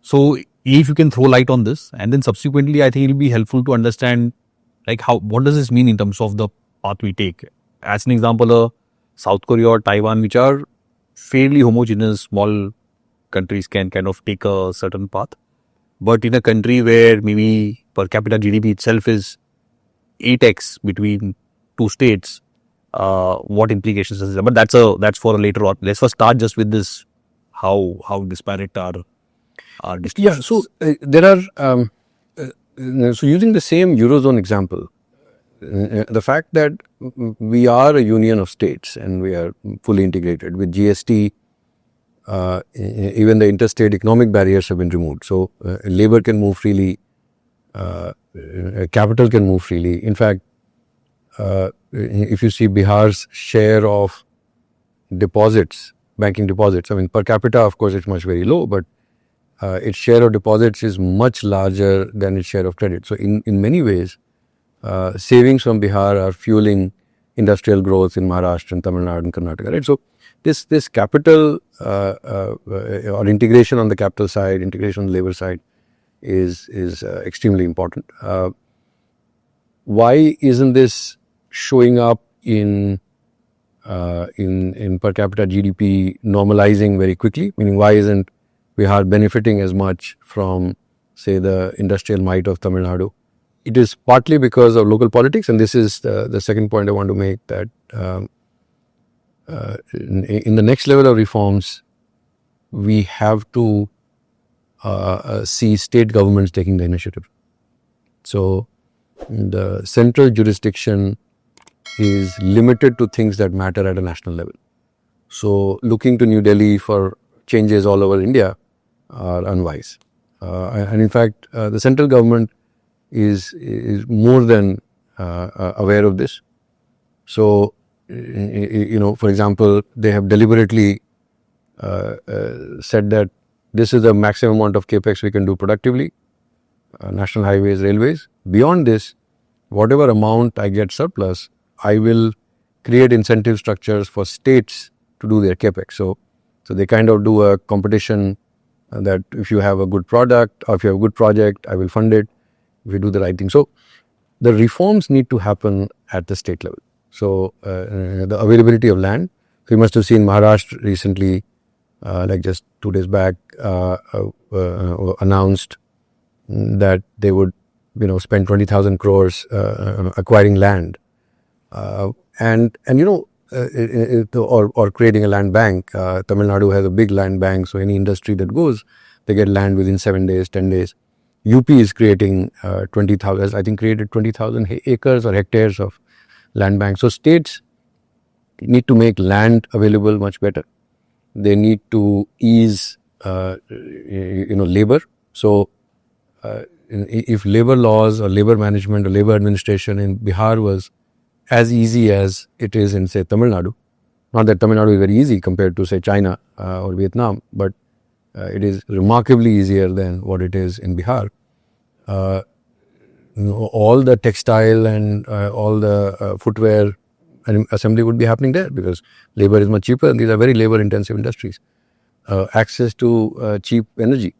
So, if you can throw light on this, and then subsequently, I think it will be helpful to understand, what does this mean in terms of the path we take. As an example, South Korea or Taiwan, which are fairly homogeneous, small countries, can kind of take a certain path. But in a country where maybe per capita GDP itself is 8x between 2 states, what implications does it have? But that's for a later on. Let's first start just with this: how disparate are distributions. Yeah. So there are. So using the same Eurozone example, the fact that we are a union of states and we are fully integrated with GST, even the interstate economic barriers have been removed. So labor can move freely, capital can move freely. In fact, if you see Bihar's share of deposits, banking deposits, I mean per capita, of course, it's much very low, but its share of deposits is much larger than its share of credit. So in many ways, savings from Bihar are fueling industrial growth in Maharashtra and Tamil Nadu and Karnataka, right? So this capital or integration on the capital side, integration on the labor side is extremely important. Why isn't this showing up in per capita GDP normalizing very quickly? Meaning, why isn't Bihar benefiting as much from, say, the industrial might of Tamil Nadu? It is partly because of local politics, and this is the second point I want to make, that in the next level of reforms, we have to see state governments taking the initiative. So the central jurisdiction is limited to things that matter at a national level. So looking to New Delhi for changes all over India are unwise. And in fact, the central government is more than aware of this. So, for example, they have deliberately said that this is the maximum amount of capex we can do productively, national highways, railways. Beyond this, whatever amount I get surplus, I will create incentive structures for states to do their capex. So they kind of do a competition that if you have a good product or if you have a good project, I will fund it if you do the right thing. So the reforms need to happen at the state level. So the availability of land. So you must have seen Maharashtra recently, like just 2 days back, announced that they would, spend 20,000 crores acquiring land, or creating a land bank. Tamil Nadu has a big land bank, so any industry that goes, they get land within 7 days, 10 days. UP is creating 20,000, I think created 20,000 acres or hectares of land bank. So states need to make land available much better. They need to ease, labor. So if labor laws or labor management or labor administration in Bihar was as easy as it is in, say, Tamil Nadu, not that Tamil Nadu is very easy compared to, say, China or Vietnam, but it is remarkably easier than what it is in Bihar. All the textile and all the footwear and assembly would be happening there because labor is much cheaper and these are very labor intensive industries. Access to cheap energy.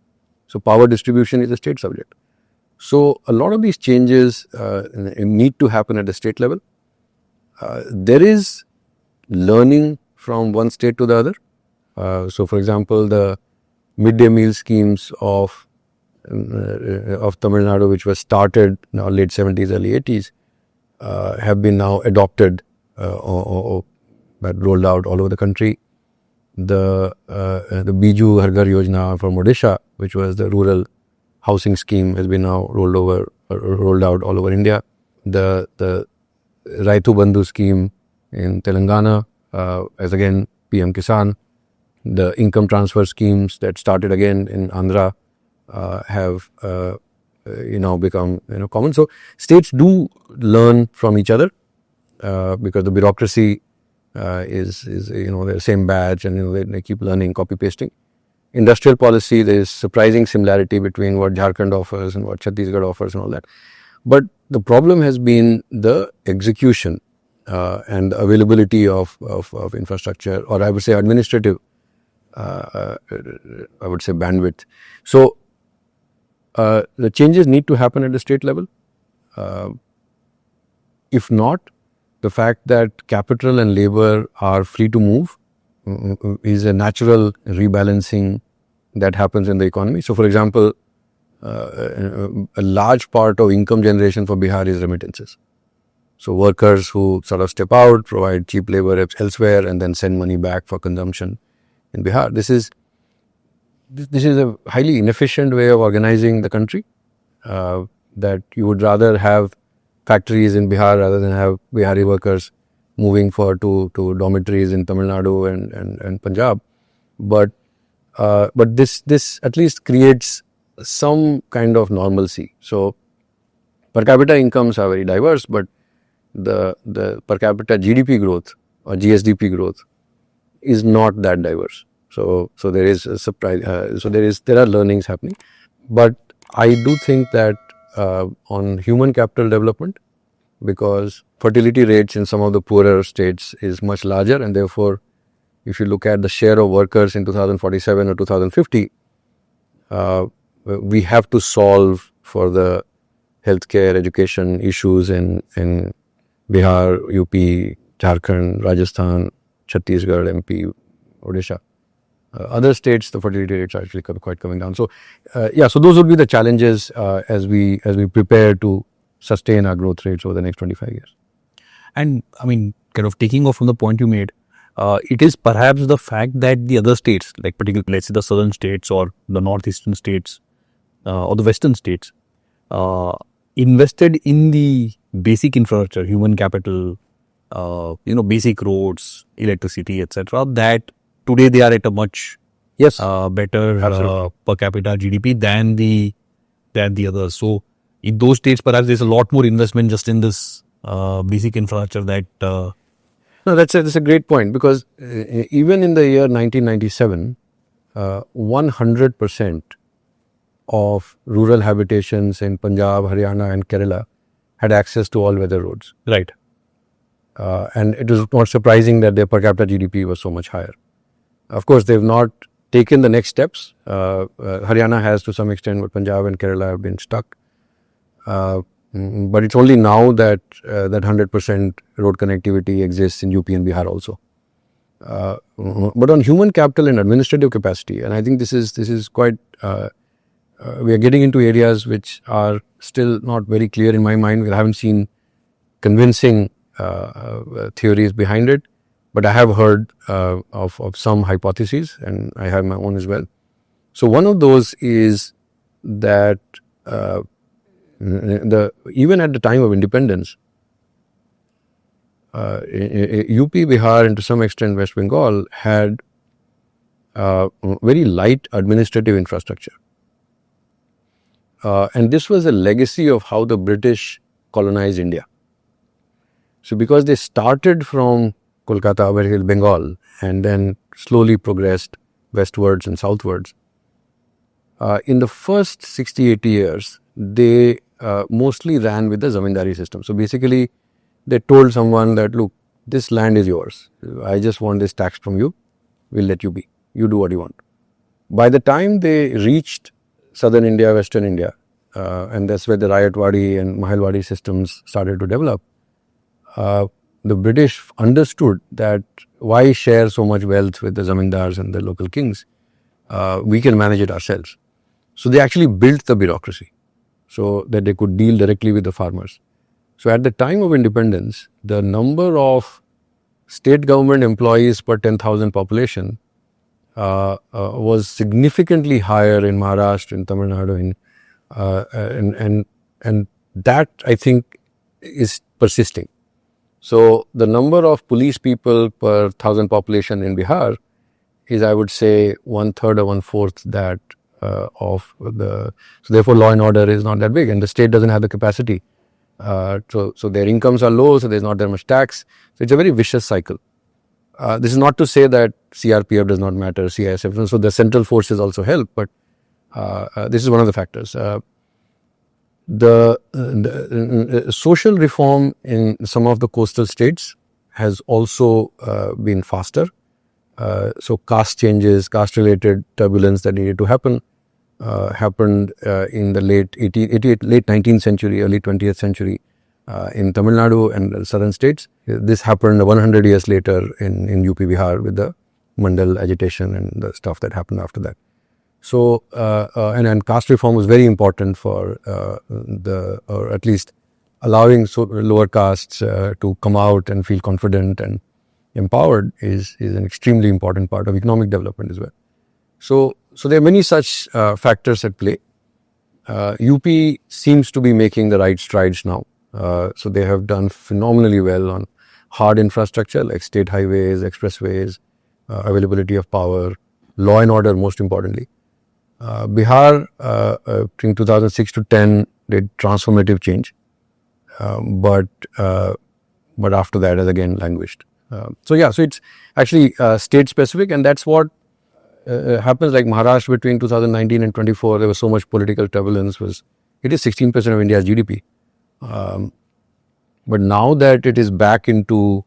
So power distribution is a state subject. So a lot of these changes need to happen at the state level. There is learning from one state to the other. So for example, the midday meal schemes of Tamil Nadu, which was started in late 70s, early 80s, have been now adopted or rolled out all over the country. The Biju Har Ghar Yojana from Odisha, which was the rural housing scheme, has been now rolled out all over India. The Raitu Bandhu scheme in Telangana, as again PM Kisan. The income transfer schemes that started again in Andhra have now become common. So states do learn from each other because the bureaucracy is the same batch and they keep learning, copy pasting. Industrial policy, there is surprising similarity between what Jharkhand offers and what Chhattisgarh offers and all that. But the problem has been the execution and the availability of infrastructure, or I would say administrative, bandwidth. So the changes need to happen at the state level. If not, the fact that capital and labor are free to move is a natural rebalancing that happens in the economy. So for example, a large part of income generation for Bihar is remittances. So workers who sort of step out, provide cheap labor elsewhere and then send money back for consumption in Bihar. This is a highly inefficient way of organizing the country, that you would rather have factories in Bihar rather than have Bihari workers moving to dormitories in Tamil Nadu and Punjab. But this at least creates some kind of normalcy. So per capita incomes are very diverse, but the per capita GDP growth or GSDP growth is not that diverse. So there is a surprise. There are learnings happening, but I do think that on human capital development, because fertility rates in some of the poorer states is much larger, and therefore, if you look at the share of workers in 2047 or 2050, we have to solve for the healthcare, education issues in Bihar, UP, Jharkhand, Rajasthan, Chhattisgarh, MP, Odisha. Other states, the fertility rates are actually quite coming down. So, so those would be the challenges as we prepare to sustain our growth rates over the next 25 years. And I mean, kind of taking off from the point you made, it is perhaps the fact that the other states, like particularly let's say the southern states or the northeastern states or the western states, invested in the basic infrastructure, human capital, basic roads, electricity, etc. That today they are at a much better per capita GDP than the others. So in those states, perhaps there's a lot more investment just in this basic infrastructure that. No, that's a great point, because even in the year 1997, 100% of rural habitations in Punjab, Haryana and Kerala had access to all-weather roads. Right. And it was not surprising that their per capita GDP was so much higher. Of course, they've not taken the next steps. Haryana has to some extent, but Punjab and Kerala have been stuck. But it's only now that that 100% road connectivity exists in UP and Bihar also. But on human capital and administrative capacity, and I think this is quite, we are getting into areas which are still not very clear in my mind. We haven't seen convincing theories behind it, but I have heard of some hypotheses, and I have my own as well. So one of those is that even at the time of independence, UP, Bihar, and to some extent West Bengal had very light administrative infrastructure. And this was a legacy of how the British colonized India. So because they started from Kolkata, where is Bengal, and then slowly progressed westwards and southwards, in the first 60-80 years, they mostly ran with the zamindari system. So basically, they told someone that, look, this land is yours. I just want this tax from you. We'll let you be. You do what you want. By the time they reached southern India, western India, and that's where the Rayatwadi and Mahalwadi systems started to develop, the British understood that why share so much wealth with the zamindars and the local kings? We can manage it ourselves. So they actually built the bureaucracy so that they could deal directly with the farmers. So at the time of independence, the number of state government employees per 10,000 population was significantly higher in Maharashtra, in Tamil Nadu, and that I think is persisting. So the number of police people per 1,000 population in Bihar is, I would say, 1/3 or 1/4 that of the. So therefore, law and order is not that big, and the state doesn't have the capacity. So their incomes are low, so there's not that much tax. So it's a very vicious cycle. This is not to say that CRPF does not matter, CISF. So the central forces also help, but this is one of the factors. The social reform in some of the coastal states has also been faster. So caste changes, caste-related turbulence that needed to happen happened in the late 19th century, early 20th century in Tamil Nadu and the southern states. This happened 100 years later in UP Bihar with the Mandal agitation and the stuff that happened after that. So, and caste reform was very important for or at least allowing lower castes to come out and feel confident and empowered is an extremely important part of economic development as well. So there are many such factors at play. UP seems to be making the right strides now. So they have done phenomenally well on hard infrastructure like state highways, expressways, availability of power, law and order most importantly. Bihar, in 2006 to 10 did transformative change, but after that has again languished. So it's actually state specific, and that's what happens. Like Maharashtra between 2019 and 24, there was so much political turbulence. It is 16% of India's GDP, but now that it is back into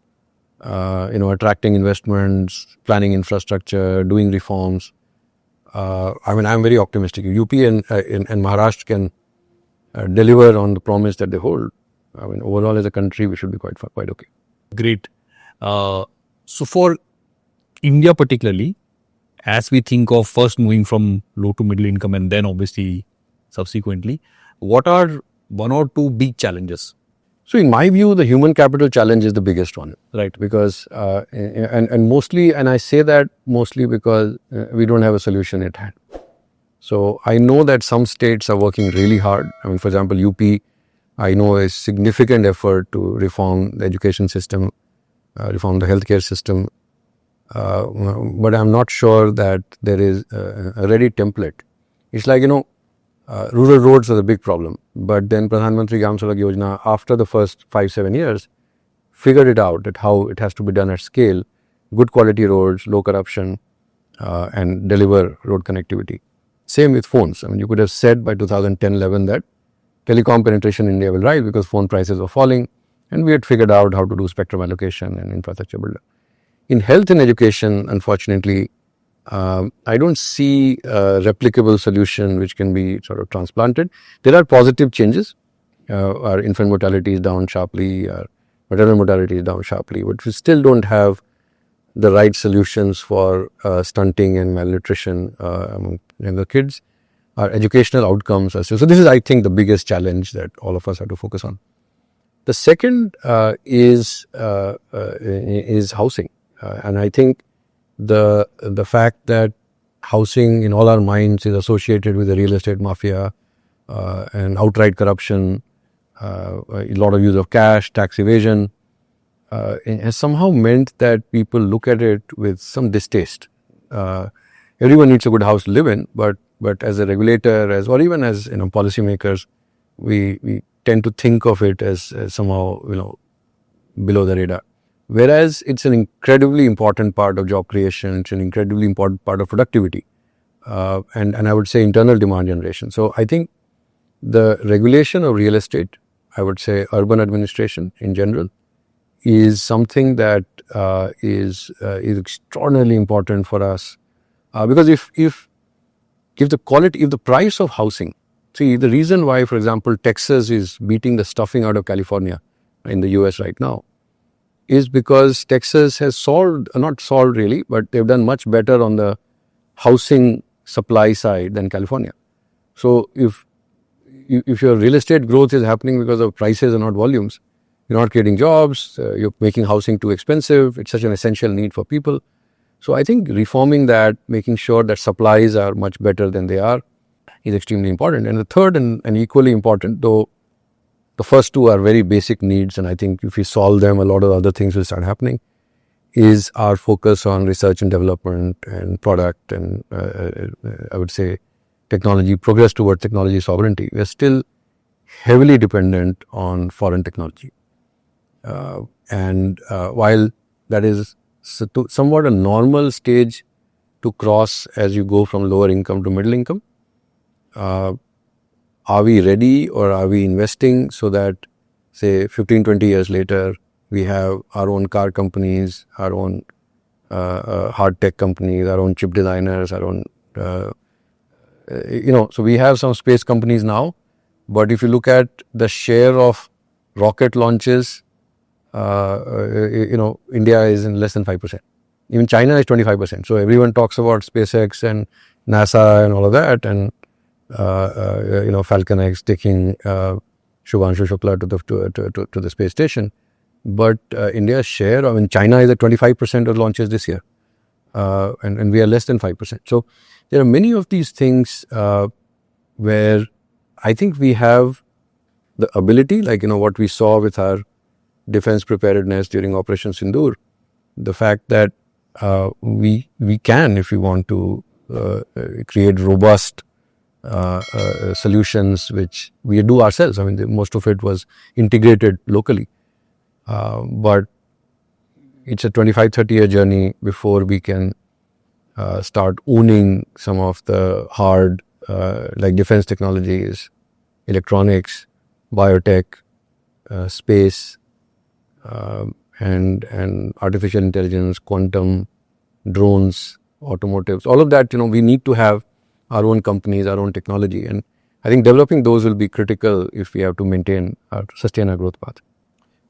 attracting investments, planning infrastructure, doing reforms. I'm very optimistic. UP and Maharashtra can deliver on the promise that they hold. Overall as a country, we should be quite okay. Great. So for India particularly, as we think of first moving from low to middle income and then obviously subsequently, what are one or two big challenges? So in my view, the human capital challenge is the biggest one, right? Because and mostly, and I say that mostly because we don't have a solution at hand. So I know that some states are working really hard. For example, UP, I know a significant effort to reform the education system, reform the healthcare system, but I'm not sure that there is a ready template. It's like, rural roads are the big problem, but then Pradhan Mantri Gram Sadak Yojana, after the first 5-7 years, figured it out that how it has to be done at scale, good quality roads, low corruption, and deliver road connectivity. Same with phones. You could have said by 2010-11 that telecom penetration in India will rise because phone prices were falling, and we had figured out how to do spectrum allocation and infrastructure build-up. In health and education, unfortunately, I don't see a replicable solution which can be sort of transplanted. There are positive changes. Our infant mortality is down sharply, our maternal mortality is down sharply, but we still don't have the right solutions for stunting and malnutrition among younger kids. Our educational outcomes are still. So this is, I think, the biggest challenge that all of us have to focus on. The second is housing, and I think the fact that housing in all our minds is associated with the real estate mafia and outright corruption, a lot of use of cash, tax evasion, has somehow meant that people look at it with some distaste. Everyone needs a good house to live in, but as a regulator, or even as policymakers, we tend to think of it as somehow below the radar. Whereas it's an incredibly important part of job creation, it's an incredibly important part of productivity, and I would say internal demand generation. So I think the regulation of real estate, I would say urban administration in general, is something that is extraordinarily important for us, because if the price of housing, see the reason why, for example, Texas is beating the stuffing out of California in the US right now, is because Texas has not solved really, but they've done much better on the housing supply side than California. So if your real estate growth is happening because of prices and not volumes, you're not creating jobs, you're making housing too expensive, it's such an essential need for people. So I think reforming that, making sure that supplies are much better than they are, is extremely important. And the third and equally important, though the first two are very basic needs, and I think if we solve them, a lot of other things will start happening, is our focus on research and development and product and I would say technology, progress towards technology sovereignty. We are still heavily dependent on foreign technology. And while that is somewhat a normal stage to cross as you go from lower income to middle income, are we ready, or are we investing so that, say, 15-20 years later, we have our own car companies, our own hard tech companies, our own chip designers, our own, so we have some space companies now, but if you look at the share of rocket launches, India is in less than 5%. Even China is 25%. So everyone talks about SpaceX and NASA and all of that, and Falcon X taking Shubhanshu Shukla to the space station. But India's share, China is at 25% of launches this year, and we are less than 5%. So there are many of these things where I think we have the ability, like, what we saw with our defense preparedness during Operation Sindoor, the fact that we can, if we want to, create robust solutions which we do ourselves. I mean, most of it was integrated locally, but it's a 25-30 year journey before we can start owning some of the hard, like defense technologies, electronics, biotech, space, and artificial intelligence, quantum, drones, automotives, all of that. We need to have our own companies, our own technology, and I think developing those will be critical if we have to sustain our growth path.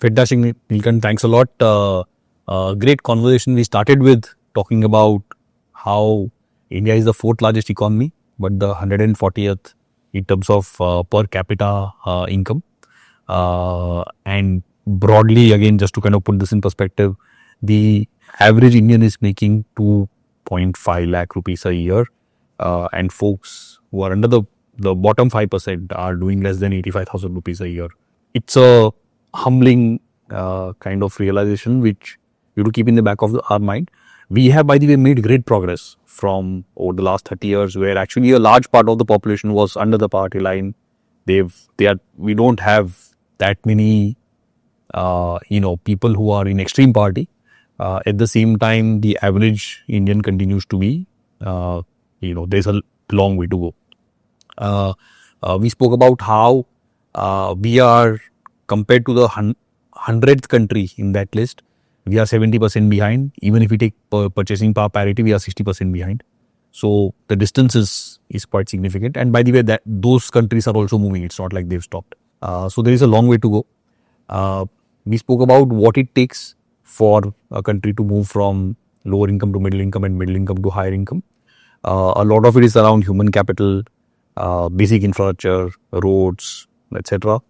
Fantastic, Neelkanth. Thanks a lot. Great conversation. We started with talking about how India is the 4th largest economy, but the 140th in terms of per capita income. And broadly, again, just to kind of put this in perspective, the average Indian is making 2.5 lakh rupees a year, and folks who are under the bottom 5% are doing less than 85,000 rupees a year. It's a humbling kind of realization which you have to keep in the back of our mind. We have, by the way, made great progress from over the last 30 years, where actually a large part of the population was under the poverty line. We don't have that many, people who are in extreme poverty. At the same time, the average Indian continues to be, there's a long way to go. We spoke about how we are, compared to the 100th country in that list, we are 70% behind. Even if we take purchasing power parity, we are 60% behind. So the distance is quite significant. And by the way, that those countries are also moving. It's not like they've stopped. So there is a long way to go. We spoke about what it takes for a country to move from lower income to middle income and middle income to higher income. A lot of it is around human capital, basic infrastructure, roads, etc.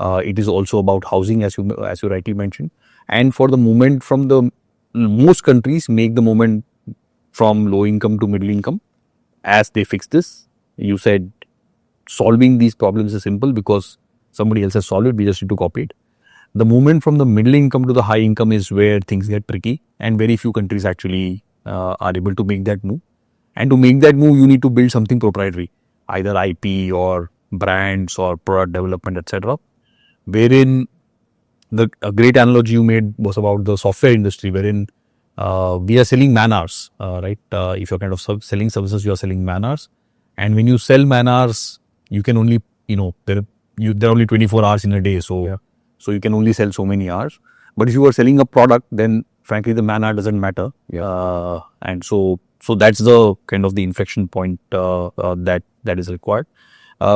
It is also about housing, as you rightly mentioned. And for the movement from most countries make the movement from low income to middle income as they fix this. You said solving these problems is simple because somebody else has solved it. We just need to copy it. The movement from the middle income to the high income is where things get tricky, and very few countries actually are able to make that move. And to make that move, you need to build something proprietary, either IP or brands or product development, etc. Wherein a great analogy you made was about the software industry, wherein we are selling man hours, right? If you're kind of selling services, you are selling man hours. And when you sell man hours, you can only, there are only 24 hours in a day. So you can only sell so many hours. But if you are selling a product, then frankly, the man hour doesn't matter. And so that's the kind of the inflection point that is required.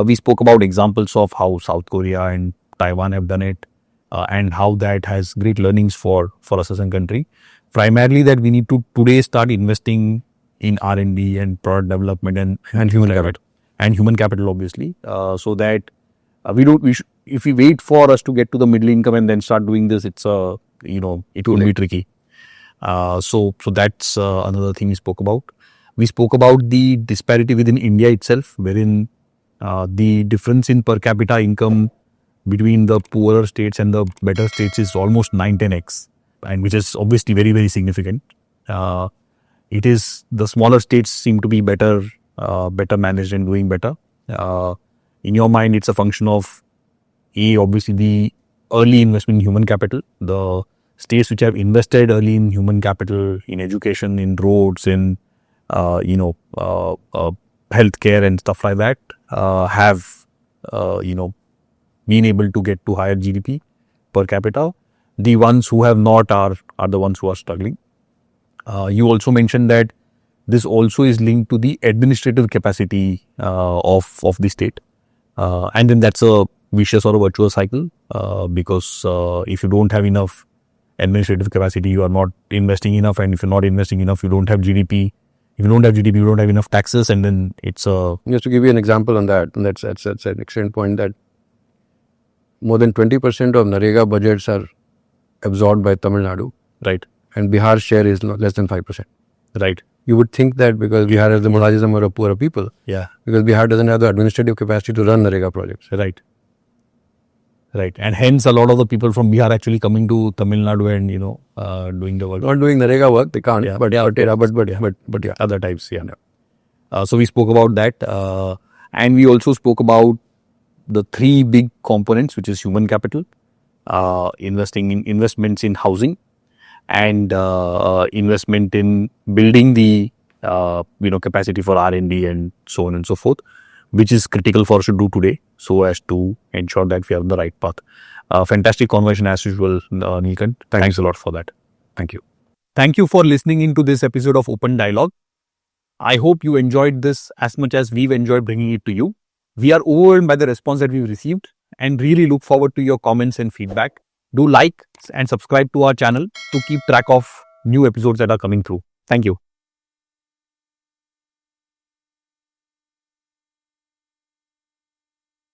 We spoke about examples of how South Korea and Taiwan have done it, and how that has great learnings for us as a country. Primarily that we need to today start investing in R&D and product development and human capital. And human capital, obviously, so that if we wait for us to get to the middle income and then start doing this, it will be tricky. So that's another thing we spoke about. We spoke about the disparity within India itself, wherein the difference in per capita income between the poorer states and the better states is almost 9-10x, and which is obviously very, very significant. It is the smaller states seem to be better managed and doing better. In your mind, it's a function of obviously the early investment in human capital. The states which have invested early in human capital, in education, in roads, in healthcare and stuff like that, have been able to get to higher GDP per capita. The ones who have not are the ones who are struggling. You also mentioned that this also is linked to the administrative capacity of the state, and then that's a vicious or a virtuous cycle, because if you don't have enough administrative capacity, you are not investing enough, and if you're not investing enough, you don't have GDP. If you don't have GDP, you don't have enough taxes, and then it's a... Just to give you an example on that, and that's an excellent point, that more than 20% of NREGA budgets are absorbed by Tamil Nadu, right, and Bihar's share is less than 5%. Right. You would think that because Bihar has the largest number of poorer people, because Bihar doesn't have the administrative capacity to run NREGA projects. Right. Right. And hence a lot of the people from Bihar actually coming to Tamil Nadu and, doing the work. Not doing the Rega work, they can't. Yeah. But yeah. Other types, yeah. So we spoke about that. And we also spoke about the three big components, which is human capital, investments in housing, and investment in building the capacity for R&D and so on and so forth, which is critical for us to do today, so as to ensure that we are on the right path. Fantastic conversation as usual, Neelkanth. Thanks a lot for that. Thank you. Thank you for listening into this episode of Open Dialogue. I hope you enjoyed this as much as we've enjoyed bringing it to you. We are overwhelmed by the response that we've received and really look forward to your comments and feedback. Do like and subscribe to our channel to keep track of new episodes that are coming through. Thank you.